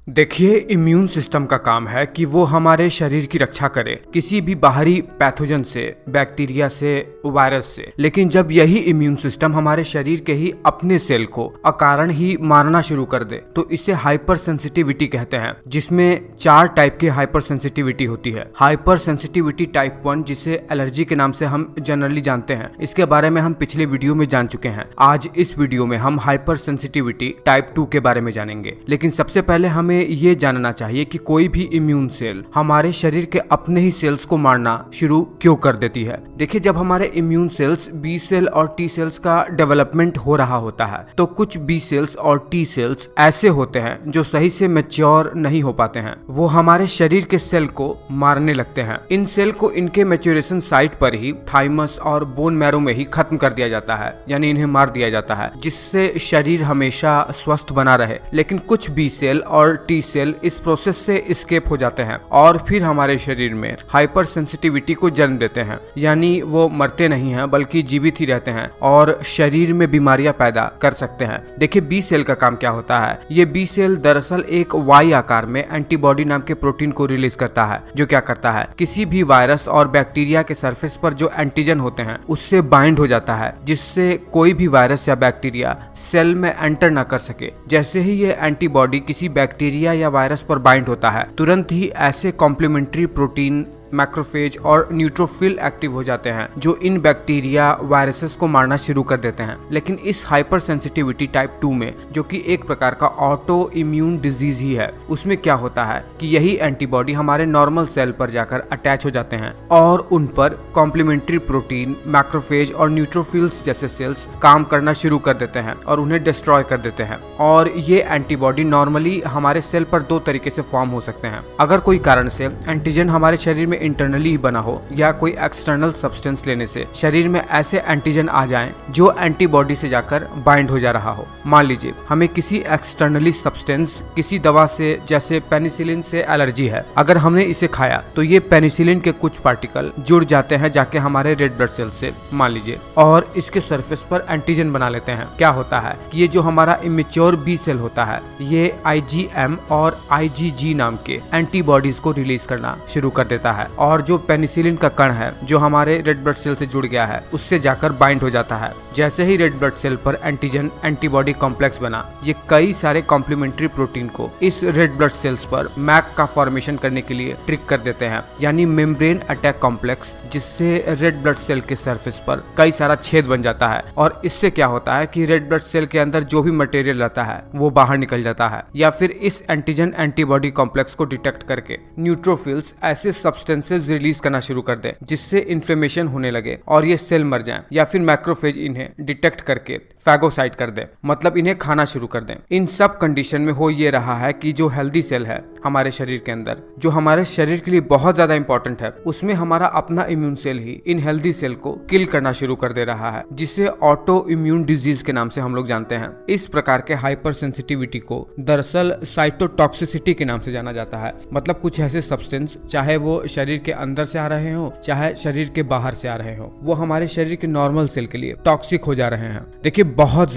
देखिए, immune system का काम है कि वो हमारे शरीर की रक्षा करे किसी भी बाहरी पैथोजन से, बैक्टीरिया से, वायरस से। लेकिन जब यही इम्यून सिस्टम हमारे शरीर के ही अपने सेल को अकारण ही मारना शुरू कर दे तो इसे हाइपर सेंसिटिविटी कहते हैं, जिसमें 4 टाइप की हाइपर सेंसिटिविटी होती है। हाइपर सेंसिटिविटी टाइप 1, जिसे एलर्जी के नाम से हम जनरली जानते हैं, इसके बारे में हम पिछले वीडियो में जान चुके हैं। आज इस वीडियो में हम हाइपर सेंसिटिविटी टाइप 2 के बारे में जानेंगे। लेकिन सबसे पहले हमें ये जानना चाहिए कि कोई भी इम्यून सेल हमारे शरीर के अपने ही सेल्स को मारना शुरू क्यों कर देती है। देखिए, जब हमारे इम्यून सेल्स बी सेल और टी सेल्स का डेवलपमेंट हो रहा होता है तो कुछ बी सेल्स और टी सेल्स ऐसे होते हैं जो सही से मैच्योर नहीं हो पाते हैं। वो हमारे शरीर के सेल को मारने लगते हैं। इन सेल को इनके मैच्योरेशन साइट पर ही थाइमस और बोन मैरो में ही खत्म कर दिया जाता है, यानी इन्हें मार दिया जाता है, जिससे शरीर हमेशा स्वस्थ बना रहे। लेकिन कुछ बी सेल और टी सेल इस प्रोसेस से एस्केप हो जाते हैं और फिर हमारे शरीर में हाइपर सेंसिटिविटी को जन्म देते हैं, यानी वो मरते नहीं हैं बल्कि जीवित ही रहते हैं और शरीर में बीमारियां पैदा कर सकते हैं। देखिए, बी सेल का काम क्या होता है। ये बी सेल दरअसल एक वाई आकार में एंटीबॉडी नाम के प्रोटीन को रिलीज करता है, जो क्या करता है, किसी भी वायरस और बैक्टीरिया के सरफेस पर जो एंटीजन होते हैं उससे बाइंड हो जाता है, जिससे कोई भी वायरस या बैक्टीरिया सेल में एंटर ना कर सके। जैसे ही ये एंटीबॉडी किसी बैक्टीरिया या वायरस पर बाइंड होता है, तुरंत ही ऐसे कॉम्प्लीमेंट्री प्रोटीन, मैक्रोफेज और न्यूट्रोफिल एक्टिव हो जाते हैं जो इन बैक्टीरिया वायरसेस को मारना शुरू कर देते हैं। लेकिन इस हाइपर सेंसिटिविटी टाइप 2 में, जो कि एक प्रकार का ऑटो इम्यून डिजीज ही है, उसमें क्या होता है कि यही एंटीबॉडी हमारे नॉर्मल सेल पर जाकर अटैच हो जाते हैं और उन पर कॉम्प्लीमेंट्री प्रोटीन, मैक्रोफेज और न्यूट्रोफिल्स जैसे सेल्स काम करना शुरू कर देते हैं और उन्हें डिस्ट्रॉय कर देते हैं। और ये एंटीबॉडी नॉर्मली हमारे सेल पर 2 तरीके से फॉर्म हो सकते हैं। अगर कोई कारण से एंटीजन हमारे शरीर में इंटरनली ही बना हो या कोई एक्सटर्नल सब्सटेंस लेने से शरीर में ऐसे एंटीजन आ जाएं जो एंटीबॉडी से जाकर बाइंड हो जा रहा हो। मान लीजिए हमें किसी एक्सटर्नली सब्सटेंस, किसी दवा से, जैसे पेनिसिलिन से एलर्जी है। अगर हमने इसे खाया तो ये पेनिसिलिन के कुछ पार्टिकल जुड़ जाते हैं जाके हमारे रेड ब्लड सेल से, मान लीजिए, और इसके सरफेस पर एंटीजन बना लेते हैं। क्या होता है कि ये जो हमारा इमेच्योर बी सेल होता है, ये IgM और IgG नाम के एंटीबॉडीज को रिलीज करना शुरू कर देता है और जो पेनिसिलिन का कण है जो हमारे रेड ब्लड सेल से जुड़ गया है उससे जाकर बाइंड हो जाता है। जैसे ही रेड ब्लड सेल पर एंटीजन एंटीबॉडी कॉम्प्लेक्स बना, ये कई सारे कॉम्प्लीमेंट्री प्रोटीन को इस रेड ब्लड सेल्स पर मैक का फॉर्मेशन करने के लिए ट्रिक कर देते हैं, यानी मेम्ब्रेन अटैक कॉम्प्लेक्स, जिससे रेड ब्लड सेल के सरफेस पर कई सारा छेद बन जाता है। और इससे क्या होता है कि रेड ब्लड सेल के अंदर जो भी मटेरियल रहता है वो बाहर निकल जाता है, या फिर इस एंटीजन एंटीबॉडी कॉम्प्लेक्स को डिटेक्ट करके न्यूट्रोफिल्स ऐसे सब्सटेंसेस रिलीज करना शुरू कर दे जिससे इन्फ्लेमेशन होने लगे और ये सेल मर जाएं, या फिर मैक्रोफेज इन्हें डिटेक्ट करके फैगोसाइट कर दे, मतलब इन्हें खाना शुरू कर दें। इन सब कंडीशन में हो ये रहा है कि जो हेल्दी सेल है हमारे शरीर के अंदर, जो हमारे शरीर के लिए बहुत ज्यादा इंपॉर्टेंट है, उसमें हमारा अपना इम्यून सेल ही इन हेल्दी सेल को किल करना शुरू कर दे रहा है, जिसे ऑटो इम्यून डिजीज के नाम से हम लोग जानते हैं। इस प्रकार के हाइपर सेंसिटिविटी को दरअसल साइटोटॉक्सिसिटी के नाम से जाना जाता है। मतलब कुछ ऐसे सब्सटेंस, चाहे वो शरीर के अंदर से आ रहे हो चाहे शरीर के बाहर से आ रहे हो, वो हमारे शरीर के नॉर्मल सेल के लिए टॉक्सिक हो जा रहे हैं। देखिए, बहुत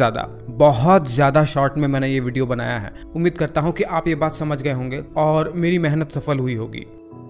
ज्यादा शॉर्ट में मैंने ये वीडियो बनाया है। उम्मीद करता हूँ कि आप ये बात समझ गए होंगे और मेरी मेहनत सफल हुई होगी।